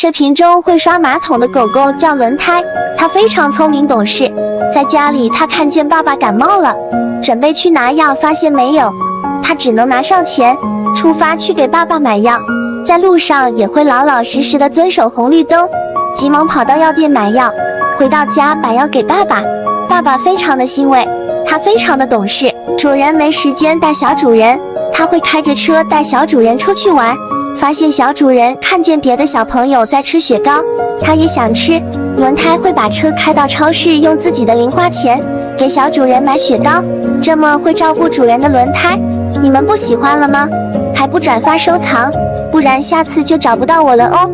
视频中会刷马桶的狗狗叫轮胎，它非常聪明懂事。在家里，它看见爸爸感冒了，准备去拿药，发现没有，它只能拿上钱，出发去给爸爸买药。在路上也会老老实实的遵守红绿灯，急忙跑到药店买药，回到家把药给爸爸。爸爸非常的欣慰，他非常的懂事。主人没时间带小主人，他会开着车带小主人出去玩。发现小主人看见别的小朋友在吃雪糕，他也想吃。轮胎会把车开到超市，用自己的零花钱给小主人买雪糕。这么会照顾主人的轮胎，你们不喜欢了吗？还不转发收藏，不然下次就找不到我了哦。